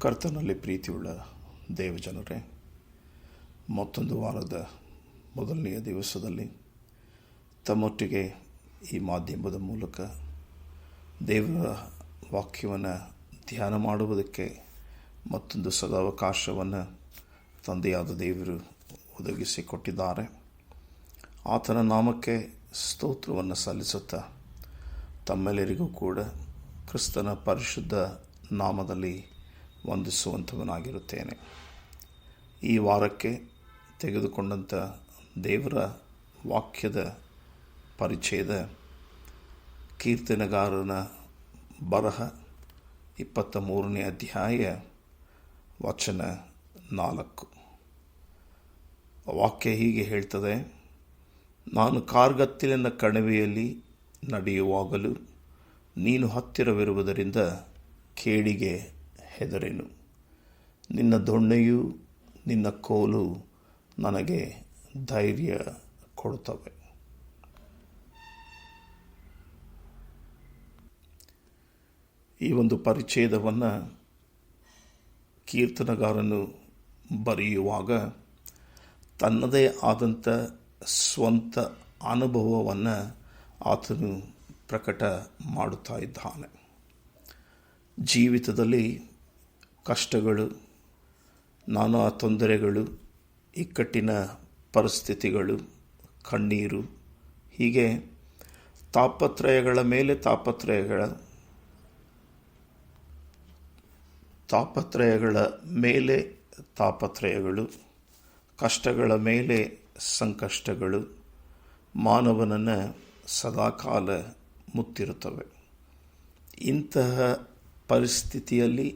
ಕರ್ತನಲ್ಲಿ ಪ್ರೀತಿಯುಳ್ಳ ದೇವಜನರೇ, ಮತ್ತೊಂದು ವಾರದ ಮೊದಲನೆಯ ದಿವಸದಲ್ಲಿ ತಮ್ಮೊಟ್ಟಿಗೆ ಈ ಮಾಧ್ಯಮದ ಮೂಲಕ ದೇವರ ವಾಕ್ಯವನ್ನು ಧ್ಯಾನ ಮಾಡುವುದಕ್ಕೆ ಮತ್ತೊಂದು ಸದಾವಕಾಶವನ್ನು ತಂದೆಯಾದ ದೇವರು ಒದಗಿಸಿಕೊಟ್ಟಿದ್ದಾರೆ. ಆತನ ನಾಮಕ್ಕೆ ಸ್ತೋತ್ರವನ್ನು ಸಲ್ಲಿಸುತ್ತಾ ತಮ್ಮೆಲ್ಲರಿಗೂ ಕೂಡ ಕ್ರಿಸ್ತನ ಪರಿಶುದ್ಧ ನಾಮದಲ್ಲಿ ವಂದಿಸುವಂಥವನಾಗಿರುತ್ತೇನೆ. ಈ ವಾರಕ್ಕೆ ತೆಗೆದುಕೊಂಡಂಥ ದೇವರ ವಾಕ್ಯದ ಪರಿಚಯದ ಕೀರ್ತನೆಗಾರನ ಬರಹ 23ನೇ ಅಧ್ಯಾಯ ವಚನ 4. ವಾಕ್ಯ ಹೀಗೆ ಹೇಳ್ತದೆ: ನಾನು ಕಾರ್ಗತ್ತಲಿನ ಕಣಿವೆಯಲ್ಲಿ ನಡೆಯುವಾಗಲೂ ನೀನು ಹತ್ತಿರವಿರುವುದರಿಂದ ಕೇಡಿಗೆ ಹೆದರೆನು. ನಿನ್ನ ದೊಣ್ಣೆಯೂ ನಿನ್ನ ಕೋಲು ನನಗೆ ಧೈರ್ಯ ಕೊಡುತ್ತವೆ. ಈ ಒಂದು ಪರಿಚ್ಛೇದವನ್ನು ಕೀರ್ತನಗಾರನು ಬರೆಯುವಾಗ ತನ್ನದೇ ಆದಂಥ ಸ್ವಂತ ಅನುಭವವನ್ನು ಆತನು ಪ್ರಕಟ ಮಾಡುತ್ತಾ ಇದ್ದಾನೆ. ಜೀವಿತದಲ್ಲಿ ಕಷ್ಟಗಳು, ನಾನಾ ತೊಂದರೆಗಳು, ಇಕ್ಕಟ್ಟಿನ ಪರಿಸ್ಥಿತಿಗಳು, ಕಣ್ಣೀರು, ಹೀಗೆ ತಾಪತ್ರಯಗಳ ಮೇಲೆ ತಾಪತ್ರಯಗಳು, ಕಷ್ಟಗಳ ಮೇಲೆ ಸಂಕಷ್ಟಗಳು ಮಾನವನನ್ನು ಸದಾಕಾಲ ಮುತ್ತಿರುತ್ತವೆ. ಇಂತಹ ಪರಿಸ್ಥಿತಿಯಲ್ಲಿ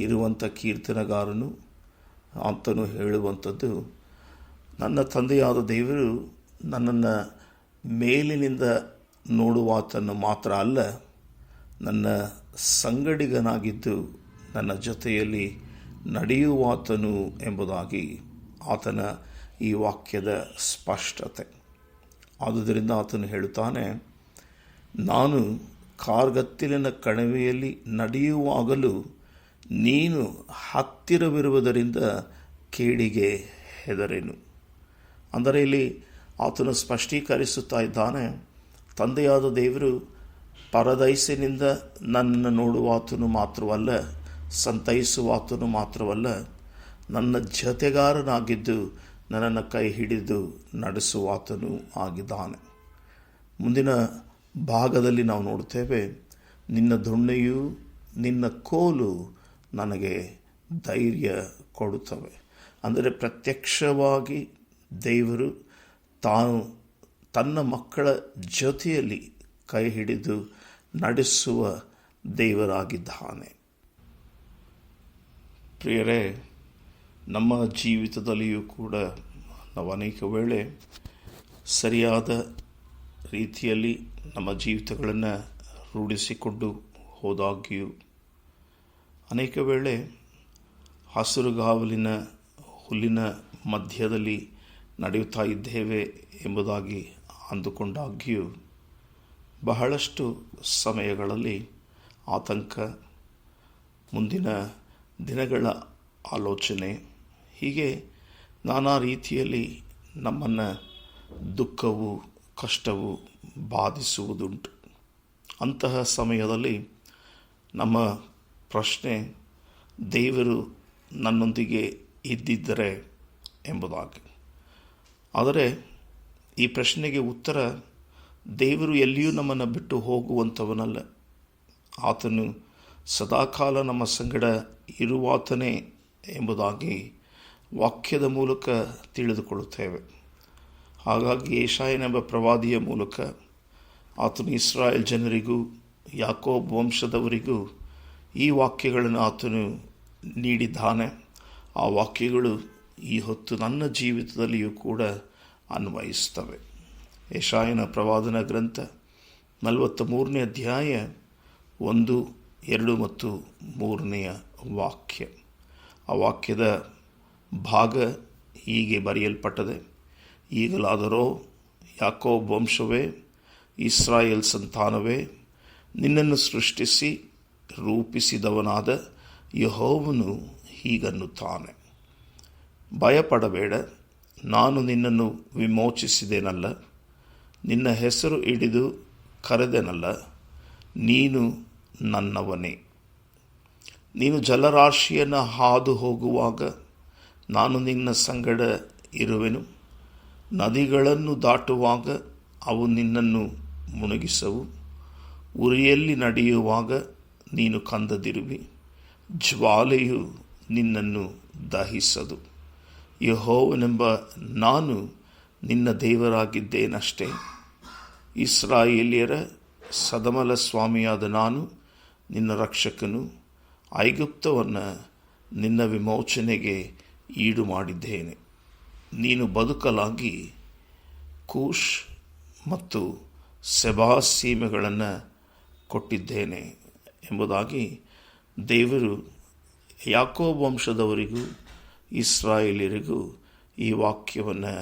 ಇರುವಂಥ ಕೀರ್ತನಗಾರನು ಆತನು ಹೇಳುವಂಥದ್ದು, ನನ್ನ ತಂದೆಯಾದ ದೇವರು ನನ್ನನ್ನು ಮೇಲಿನಿಂದ ನೋಡುವಾತನು ಮಾತ್ರ ಅಲ್ಲ, ನನ್ನ ಸಂಗಡಿಗನಾಗಿದ್ದು ನನ್ನ ಜೊತೆಯಲ್ಲಿ ನಡೆಯುವಾತನು ಎಂಬುದಾಗಿ ಆತನ ಈ ವಾಕ್ಯದ ಸ್ಪಷ್ಟತೆ. ಆದುದರಿಂದ ಆತನು ಹೇಳುತ್ತಾನೆ, ನಾನು ಕಾರ್ಗತ್ತಲಿನ ಕಣಿವೆಯಲ್ಲಿ ನಡೆಯುವಾಗಲೂ ನೀನು ಹತ್ತಿರವಿರುವುದರಿಂದ ಕೇಡಿಗೆ ಹೆದರೆನು. ಅಂದರೆ ಇಲ್ಲಿ ಆತನು ಸ್ಪಷ್ಟೀಕರಿಸುತ್ತಾ ಇದ್ದಾನೆ, ತಂದೆಯಾದ ದೇವರು ಪರದೈಸಿನಿಂದ ನನ್ನನ್ನು ನೋಡುವಾತನು ಮಾತ್ರವಲ್ಲ, ಸಂತೈಸುವಾತನು ಮಾತ್ರವಲ್ಲ, ನನ್ನ ಜೊತೆಗಾರನಾಗಿದ್ದು ನನ್ನನ್ನು ಕೈ ಹಿಡಿದು ನಡೆಸುವಾತನು ಆಗಿದ್ದಾನೆ. ಮುಂದಿನ ಭಾಗದಲ್ಲಿ ನಾವು ನೋಡುತ್ತೇವೆ, ನಿನ್ನ ದೊಣ್ಣೆಯೂ ನಿನ್ನ ಕೋಲು ನನಗೆ ಧೈರ್ಯ ಕೊಡುತ್ತವೆ. ಅಂದರೆ ಪ್ರತ್ಯಕ್ಷವಾಗಿ ದೇವರು ತಾನು ತನ್ನ ಮಕ್ಕಳ ಜೊತೆಯಲ್ಲಿ ಕೈ ಹಿಡಿದು ನಡೆಸುವ ದೇವರಾಗಿದ್ದಾನೆ. ಪ್ರಿಯರೇ, ನಮ್ಮ ಜೀವಿತದಲ್ಲಿಯೂ ಕೂಡ ನಾವು ಅನೇಕ ವೇಳೆ ಸರಿಯಾದ ರೀತಿಯಲ್ಲಿ ನಮ್ಮ ಜೀವಿತಗಳನ್ನು ರೂಢಿಸಿಕೊಂಡು ಹೋದಾಗ್ಯೂ ಅನೇಕ ವೇಳೆ ಹಸುರುಗಾವಲಿನ ಹುಲ್ಲಿನ ಮಧ್ಯದಲ್ಲಿ ನಡೆಯುತ್ತಾ ಇದ್ದೇವೆ ಎಂಬುದಾಗಿ ಅಂದುಕೊಂಡಾಗ್ಯೂ ಬಹಳಷ್ಟು ಸಮಯಗಳಲ್ಲಿ ಆತಂಕ, ಮುಂದಿನ ದಿನಗಳ ಆಲೋಚನೆ, ಹೀಗೆ ನಾನಾ ರೀತಿಯಲ್ಲಿ ನಮ್ಮನ್ನು ದುಃಖವು, ಕಷ್ಟವು ಬಾಧಿಸುವುದುಂಟು. ಅಂತಹ ಸಮಯದಲ್ಲಿ ನಮ್ಮ ಪ್ರಶ್ನೆ, ದೇವರು ನನ್ನೊಂದಿಗೆ ಇದ್ದಿದ್ದರೆ ಎಂಬುದಾಗಿ. ಆದರೆ ಈ ಪ್ರಶ್ನೆಗೆ ಉತ್ತರ, ದೇವರು ಎಲ್ಲಿಯೂ ನಮ್ಮನ್ನು ಬಿಟ್ಟು ಹೋಗುವಂಥವನಲ್ಲ. ಆತನು ಸದಾಕಾಲ ನಮ್ಮ ಸಂಗಡ ಇರುವಾತನೇ ಎಂಬುದಾಗಿ ವಾಕ್ಯದ ಮೂಲಕ ತಿಳಿದುಕೊಳ್ಳುತ್ತೇವೆ. ಹಾಗಾಗಿ ಯೆಶಾಯನೆಂಬ ಪ್ರವಾದಿಯ ಮೂಲಕ ಆತನು ಇಸ್ರಾಯೇಲ್ ಜನರಿಗೂ ಯಾಕೋಬ್ ವಂಶದವರಿಗೂ ಈ ವಾಕ್ಯಗಳನ್ನು ಆತನು ನೀಡಿದ್ದಾನೆ. ಆ ವಾಕ್ಯಗಳು ಈ ಹೊತ್ತು ನನ್ನ ಜೀವಿತದಲ್ಲಿಯೂ ಕೂಡ ಅನ್ವಯಿಸ್ತವೆ. ಯೆಶಾಯನ ಪ್ರವಾದನ ಗ್ರಂಥ 43ನೇ ಅಧ್ಯಾಯ 1, 2 ಮತ್ತು 3ನೇ ವಾಕ್ಯ. ಆ ವಾಕ್ಯದ ಭಾಗ ಹೀಗೆ ಬರೆಯಲ್ಪಟ್ಟದೆ: ಈಗಲಾದರೋ ಯಾಕೋಬ್ ವಂಶವೇ, ಇಸ್ರಾಯೇಲ್ ಸಂತಾನವೇ, ನಿನ್ನನ್ನು ಸೃಷ್ಟಿಸಿ ರೂಪಿಸಿದವನಾದ ಯೆಹೋವನು ಹೀಗನ್ನುತ್ತಾನೆ, ಭಯಪಡಬೇಡ, ನಾನು ನಿನ್ನನ್ನು ವಿಮೋಚಿಸಿದೆನಲ್ಲ, ನಿನ್ನ ಹೆಸರು ಹಿಡಿದು ಕರೆದೆನಲ್ಲ, ನೀನು ನನ್ನವನೇ. ನೀನು ಜಲರಾಶಿಯನ್ನು ಹಾದು ಹೋಗುವಾಗ ನಾನು ನಿನ್ನ ಸಂಗಡ ಇರುವೆನು, ನದಿಗಳನ್ನು ದಾಟುವಾಗ ಅವು ನಿನ್ನನ್ನು ಮುಳುಗಿಸವು, ಉರಿಯಲ್ಲಿ ನಡೆಯುವಾಗ ನೀನು ಕಂದದಿರುವಿ, ಜ್ವಾಲೆಯು ನಿನ್ನನ್ನು ದಹಿಸದು. ಯೆಹೋವನೆಂಬ ನಾನು ನಿನ್ನ ದೇವರಾಗಿದ್ದೇನಷ್ಟೇ. ಇಸ್ರಾಯೇಲ್ಯರ ಸದಮಲ ಸ್ವಾಮಿಯಾದ ನಾನು ನಿನ್ನ ರಕ್ಷಕನು. ಐಗುಪ್ತವನ್ನು ನಿನ್ನ ವಿಮೋಚನೆಗೆ ಈಡು ಮಾಡಿದ್ದೇನೆ. ನೀನು ಬದುಕಲಾಗಿ ಕೂಷ್ ಮತ್ತು ಸೆಬಾ ಸೀಮೆಗಳನ್ನು ಕೊಟ್ಟಿದ್ದೇನೆ ಎಂಬುದಾಗಿ ದೇವರು ಯಾಕೋಬ ವಂಶದವರಿಗೂ ಇಸ್ರಾಯೇಲ್ಯರಿಗೂ ಈ ವಾಕ್ಯವನ್ನು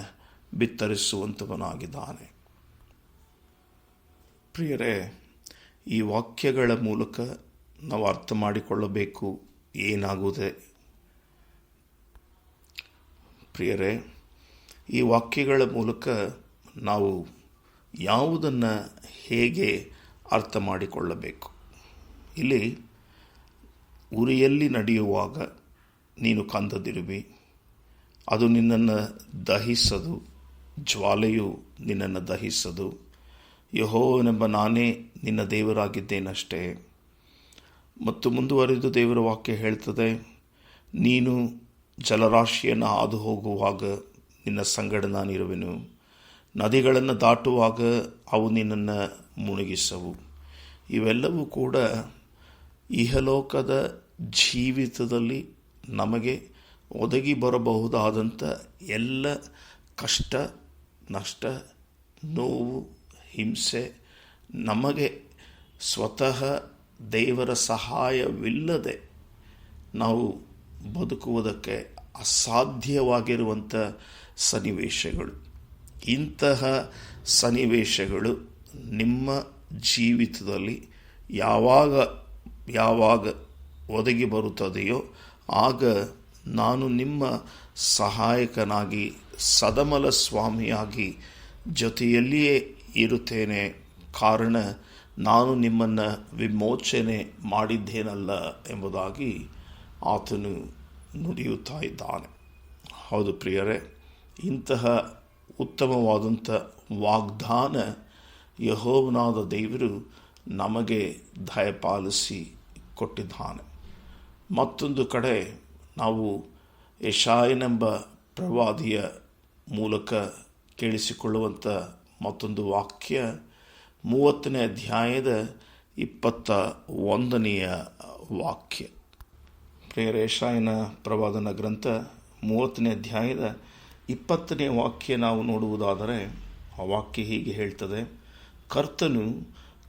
ಬಿತ್ತರಿಸುವಂಥವನಾಗಿದ್ದಾನೆ. ಪ್ರಿಯರೇ, ಈ ವಾಕ್ಯಗಳ ಮೂಲಕ ನಾವು ಅರ್ಥ ಮಾಡಿಕೊಳ್ಳಬೇಕು ಏನಾಗುವುದೇ. ಪ್ರಿಯರೇ, ಈ ವಾಕ್ಯಗಳ ಮೂಲಕ ನಾವು ಯಾವುದನ್ನು ಹೇಗೆ ಅರ್ಥ ಮಾಡಿಕೊಳ್ಳಬೇಕು. ಇಲ್ಲಿ ಉರಿಯಲ್ಲಿ ನಡೆಯುವಾಗ ನೀನು ಕಂದದಿರುವಿ, ಅದು ನಿನ್ನನ್ನು ದಹಿಸದು, ಜ್ವಾಲೆಯು ನಿನ್ನನ್ನು ದಹಿಸದು. ಯೆಹೋವನೆಂಬ ನಾನೇ ನಿನ್ನ ದೇವರಾಗಿದ್ದೇನಷ್ಟೇ. ಮತ್ತು ಮುಂದುವರೆದು ದೇವರ ವಾಕ್ಯ ಹೇಳ್ತದೆ, ನೀನು ಜಲರಾಶಿಯನ್ನು ಹಾದು ಹೋಗುವಾಗ ನಿನ್ನ ಸಂಗಡ ನಾನಿರುವೆನು, ನದಿಗಳನ್ನು ದಾಟುವಾಗ ಅವು ನಿನ್ನನ್ನು ಮುಳುಗಿಸವು. ಇವೆಲ್ಲವೂ ಕೂಡ ಇಹಲೋಕದ ಜೀವಿತದಲ್ಲಿ ನಮಗೆ ಒದಗಿ ಬರಬಹುದಾದಂಥ ಎಲ್ಲ ಕಷ್ಟ, ನಷ್ಟ, ನೋವು, ಹಿಂಸೆ ನಮಗೆ ಸ್ವತಃ ದೇವರ ಸಹಾಯವಿಲ್ಲದೆ ನಾವು ಬದುಕುವುದಕ್ಕೆ ಅಸಾಧ್ಯವಾಗಿರುವಂಥ ಸನ್ನಿವೇಶಗಳು. ಇಂತಹ ಸನ್ನಿವೇಶಗಳು ನಿಮ್ಮ ಜೀವಿತದಲ್ಲಿ ಯಾವಾಗ ಒದಗಿ ಬರುತ್ತದೆಯೋ ಆಗ ನಾನು ನಿಮ್ಮ ಸಹಾಯಕನಾಗಿ ಸದಮಲ ಸ್ವಾಮಿಯಾಗಿ ಜೊತೆಯಲ್ಲಿಯೇ ಇರುತ್ತೇನೆ. ಕಾರಣ ನಾನು ನಿಮ್ಮನ್ನು ವಿಮೋಚನೆ ಮಾಡಿದ್ದೇನಲ್ಲ ಎಂಬುದಾಗಿ ಆತನು ನುಡಿಯುತ್ತಾ ಇದ್ದಾನೆ. ಹೌದು ಪ್ರಿಯರೇ, ಇಂತಹ ಉತ್ತಮವಾದಂಥ ವಾಗ್ದಾನ ಯೆಹೋವನಾದ ದೇವರು ನಮಗೆ ದಯಪಾಲಿಸಿ ಕೊಟ್ಟಿದ್ದಾನೆ. ಮತ್ತೊಂದು ಕಡೆ ನಾವು ಯೆಶಾಯನೆಂಬ ಪ್ರವಾದಿಯ ಮೂಲಕ ಕೇಳಿಸಿಕೊಳ್ಳುವಂಥ ಮತ್ತೊಂದು ವಾಕ್ಯ 30ನೇ ಅಧ್ಯಾಯದ 21ನೆಯ ವಾಕ್ಯ. ಪ್ರಿಯರ, ಯೆಶಾಯನ ಪ್ರವಾದನ ಗ್ರಂಥ 30ನೇ ಅಧ್ಯಾಯದ 20ನೇ ವಾಕ್ಯ ನಾವು ನೋಡುವುದಾದರೆ ಆ ವಾಕ್ಯ ಹೀಗೆ ಹೇಳ್ತದೆ, ಕರ್ತನು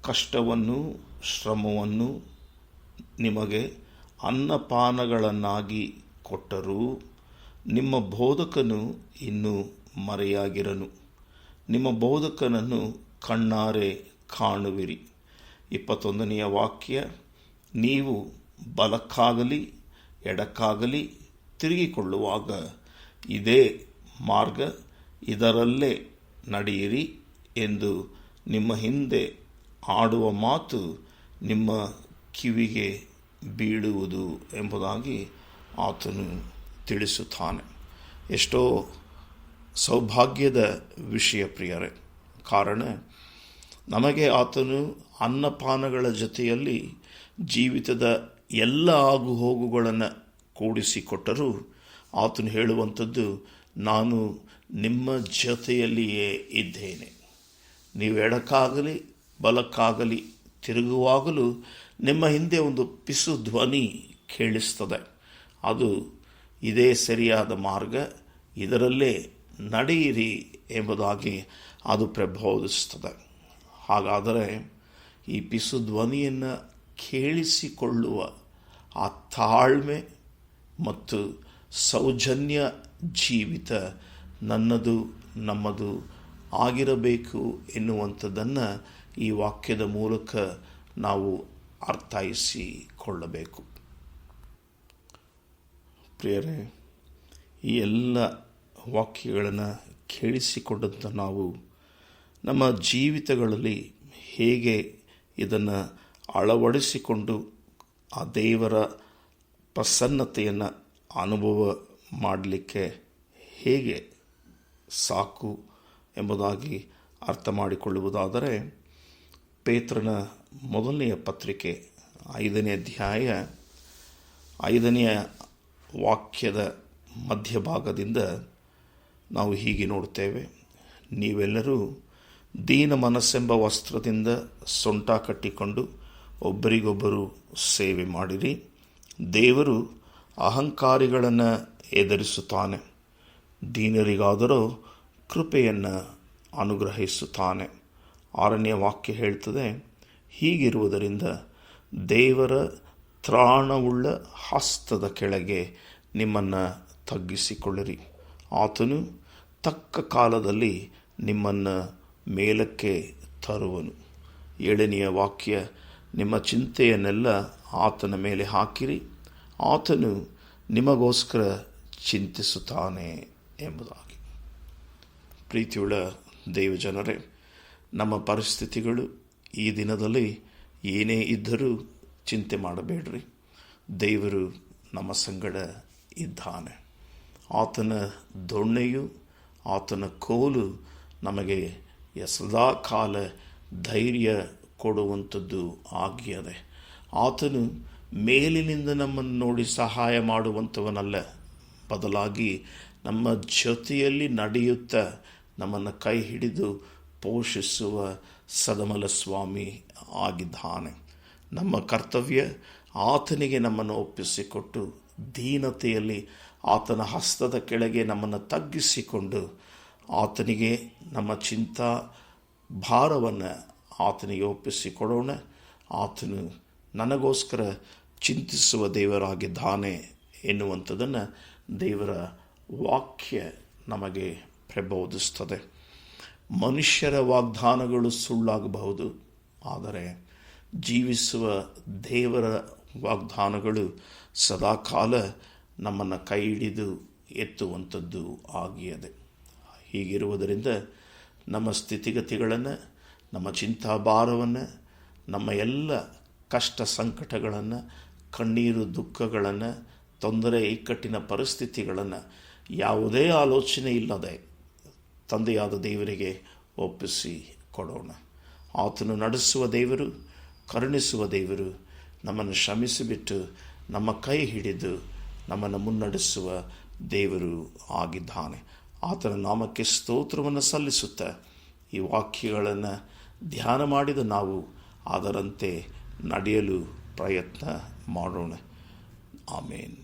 ಕಷ್ಟವನ್ನು ಶ್ರಮವನ್ನು ನಿಮಗೆ ಅನ್ನಪಾನಗಳನ್ನಾಗಿ ಕೊಟ್ಟರೂ ನಿಮ್ಮ ಬೋಧಕನು ಇನ್ನೂ ಮರೆಯಾಗಿರನು, ನಿಮ್ಮ ಬೋಧಕನನ್ನು ಕಣ್ಣಾರೆ ಕಾಣುವಿರಿ. 21ನೆಯ ವಾಕ್ಯ, ನೀವು ಬಲಕ್ಕಾಗಲಿ ಎಡಕ್ಕಾಗಲಿ ತಿರುಗಿಕೊಳ್ಳುವಾಗ ಇದೇ ಮಾರ್ಗ, ಇದರಲ್ಲೇ ನಡೆಯಿರಿ ಎಂದು ನಿಮ್ಮ ಹಿಂದೆ ಆಡುವ ಮಾತು ನಿಮ್ಮ ಕಿವಿಗೆ ಬೀಳುವುದು ಎಂಬುದಾಗಿ ಆತನು ತಿಳಿಸುತ್ತಾನೆ. ಎಷ್ಟೋ ಸೌಭಾಗ್ಯದ ವಿಷಯ ಪ್ರಿಯರೇ. ಕಾರಣ ನಮಗೆ ಆತನು ಅನ್ನಪಾನಗಳ ಜೊತೆಯಲ್ಲಿ ಜೀವಿತದ ಎಲ್ಲ ಆಗು ಹೋಗುಗಳನ್ನು ಕೂಡಿಸಿಕೊಟ್ಟರೂ ಆತನು ಹೇಳುವಂಥದ್ದು, ನಾನು ನಿಮ್ಮ ಜೊತೆಯಲ್ಲಿಯೇ ಇದ್ದೇನೆ. ನೀವು ಎಡಕ್ಕಾಗಲಿ ಬಲಕ್ಕಾಗಲಿ ತಿರುಗುವಾಗಲೂ ನಿಮ್ಮ ಹಿಂದೆ ಒಂದು ಪಿಸು ಧ್ವನಿ ಕೇಳಿಸ್ತದೆ. ಅದು ಇದೇ ಸರಿಯಾದ ಮಾರ್ಗ, ಇದರಲ್ಲೇ ನಡೆಯಿರಿ ಎಂಬುದಾಗಿ ಅದು ಪ್ರಬೋಧಿಸ್ತದೆ. ಹಾಗಾದರೆ ಈ ಪಿಸು ಧ್ವನಿಯನ್ನು ಕೇಳಿಸಿಕೊಳ್ಳುವ ಆ ತಾಳ್ಮೆ ಮತ್ತು ಸೌಜನ್ಯ ಜೀವಿತ ನನ್ನದು ನಮ್ಮದು ಆಗಿರಬೇಕು ಎನ್ನುವಂಥದ್ದನ್ನು ಈ ವಾಕ್ಯದ ಮೂಲಕ ನಾವು ಅರ್ಥೈಸಿಕೊಳ್ಳಬೇಕು. ಪ್ರಿಯರೇ, ಈ ಎಲ್ಲ ವಾಕ್ಯಗಳನ್ನು ಕೇಳಿಸಿಕೊಂಡಂಥ ನಾವು ನಮ್ಮ ಜೀವಿತಗಳಲ್ಲಿ ಹೇಗೆ ಇದನ್ನು ಅಳವಡಿಸಿಕೊಂಡು ಆ ದೇವರ ಪ್ರಸನ್ನತೆಯನ್ನು ಅನುಭವ ಮಾಡಲಿಕ್ಕೆ ಹೇಗೆ ಸಾಕು ಎಂಬುದಾಗಿ ಅರ್ಥ ಮಾಡಿಕೊಳ್ಳುವುದಾದರೆ, ಪೇತ್ರನ ಮೊದಲನೆಯ ಪತ್ರಿಕೆ 5ನೇ ಅಧ್ಯಾಯ 5ನೆಯ ವಾಕ್ಯದ ಮಧ್ಯಭಾಗದಿಂದ ನಾವು ಹೀಗೆ ನೋಡ್ತೇವೆ. ನೀವೆಲ್ಲರೂ ದೀನ ಮನಸ್ಸೆಂಬ ವಸ್ತ್ರದಿಂದ ಸೊಂಟ ಕಟ್ಟಿಕೊಂಡು ಒಬ್ಬರಿಗೊಬ್ಬರು ಸೇವೆ ಮಾಡಿರಿ. ದೇವರು ಅಹಂಕಾರಿಗಳನ್ನು ಎದುರಿಸುತ್ತಾನೆ, ದೀನರಿಗಾದರೂ ಕೃಪೆಯನ್ನು ಅನುಗ್ರಹಿಸುತ್ತಾನೆ. 6ನೇ ವಾಕ್ಯ ಹೇಳ್ತದೆ, ಹೀಗಿರುವುದರಿಂದ ದೇವರ ತ್ರಾಣವುಳ್ಳ ಹಸ್ತದ ಕೆಳಗೆ ನಿಮ್ಮನ್ನು ತಗ್ಗಿಸಿಕೊಳ್ಳಿರಿ. ಆತನು ತಕ್ಕ ಕಾಲದಲ್ಲಿ ನಿಮ್ಮನ್ನು ಮೇಲಕ್ಕೆ ತರುವನು. 7ನೆಯ ವಾಕ್ಯ, ನಿಮ್ಮ ಚಿಂತೆಯನ್ನೆಲ್ಲ ಆತನ ಮೇಲೆ ಹಾಕಿರಿ, ಆತನು ನಿಮಗೋಸ್ಕರ ಚಿಂತಿಸುತ್ತಾನೆ ಎಂಬುದಾಗಿ. ಪ್ರೀತಿಯುಳ್ಳ ದೇವಜನರೇ, ನಮ್ಮ ಪರಿಸ್ಥಿತಿಗಳು ಈ ದಿನದಲ್ಲಿ ಏನೇ ಇದ್ದರೂ ಚಿಂತೆ ಮಾಡಬೇಡ್ರಿ. ದೇವರು ನಮ್ಮ ಸಂಗಡ ಇದ್ದಾನೆ. ಆತನ ದೊಣ್ಣೆಯು ಆತನ ಕೋಲು ನಮಗೆ ಸದಾ ಕಾಲ ಧೈರ್ಯ ಕೊಡುವಂಥದ್ದು ಆಗಿಯದೆ. ಆತನು ಮೇಲಿನಿಂದ ನಮ್ಮನ್ನು ನೋಡಿ ಸಹಾಯ ಮಾಡುವಂಥವನಲ್ಲ, ಬದಲಾಗಿ ನಮ್ಮ ಜೊತೆಯಲ್ಲಿ ನಡೆಯುತ್ತಾ ನಮ್ಮನ್ನು ಕೈ ಹಿಡಿದು ಪೋಷಿಸುವ ಸದಮಲ ಸ್ವಾಮಿ ಆಗಿದ್ದಾನೆ. ನಮ್ಮ ಕರ್ತವ್ಯ ಆತನಿಗೆ ನಮ್ಮನ್ನು ಒಪ್ಪಿಸಿಕೊಟ್ಟು ದೀನತೆಯಲ್ಲಿ ಆತನ ಹಸ್ತದ ಕೆಳಗೆ ನಮ್ಮನ್ನು ತಗ್ಗಿಸಿಕೊಂಡು ಆತನಿಗೆ ನಮ್ಮ ಚಿಂತಾ ಭಾರವನ್ನು ಆತನಿಗೆ ಒಪ್ಪಿಸಿಕೊಡೋಣ. ಆತನು ನನಗೋಸ್ಕರ ಚಿಂತಿಸುವ ದೇವರಾಗಿದ್ದಾನೆ ಎನ್ನುವಂಥದ್ದನ್ನು ದೇವರ ವಾಕ್ಯ ನಮಗೆ ಪ್ರಬೋಧಿಸ್ತದೆ. ಮನುಷ್ಯರ ವಾಗ್ದಾನಗಳು ಸುಳ್ಳಾಗಬಹುದು, ಆದರೆ ಜೀವಿಸುವ ದೇವರ ವಾಗ್ದಾನಗಳು ಸದಾಕಾಲ ನಮ್ಮನ್ನು ಕೈ ಹಿಡಿದು ಎತ್ತುವಂಥದ್ದು ಆಗಿಯದೆ. ಹೀಗಿರುವುದರಿಂದ ನಮ್ಮ ಸ್ಥಿತಿಗತಿಗಳನ್ನು, ನಮ್ಮ ಚಿಂತಾಭಾರವನ್ನು, ನಮ್ಮ ಎಲ್ಲ ಕಷ್ಟ ಸಂಕಟಗಳನ್ನು, ಕಣ್ಣೀರು ದುಃಖಗಳನ್ನು, ತೊಂದರೆ ಇಕ್ಕಟ್ಟಿನ ಪರಿಸ್ಥಿತಿಗಳನ್ನು ಯಾವುದೇ ಆಲೋಚನೆ ಇಲ್ಲದೆ ತಂದೆಯಾದ ದೇವರಿಗೆ ಒಪ್ಪಿಸಿ ಕೊಡೋಣ. ಆತನು ನಡೆಸುವ ದೇವರು, ಕರುಣಿಸುವ ದೇವರು, ನಮ್ಮನ್ನು ಶ್ರಮಿಸಿಬಿಟ್ಟು ನಮ್ಮ ಕೈ ಹಿಡಿದು ನಮ್ಮನ್ನು ಮುನ್ನಡೆಸುವ ದೇವರು ಆಗಿದ್ದಾನೆ. ಆತನ ನಾಮಕ್ಕೆ ಸ್ತೋತ್ರವನ್ನು ಸಲ್ಲಿಸುತ್ತಾ ಈ ವಾಕ್ಯಗಳನ್ನು ಧ್ಯಾನ ಮಾಡಿದ ನಾವು ಅದರಂತೆ ನಡೆಯಲು ಪ್ರಯತ್ನ ಮಾಡೋಣ. ಆಮೇನ್.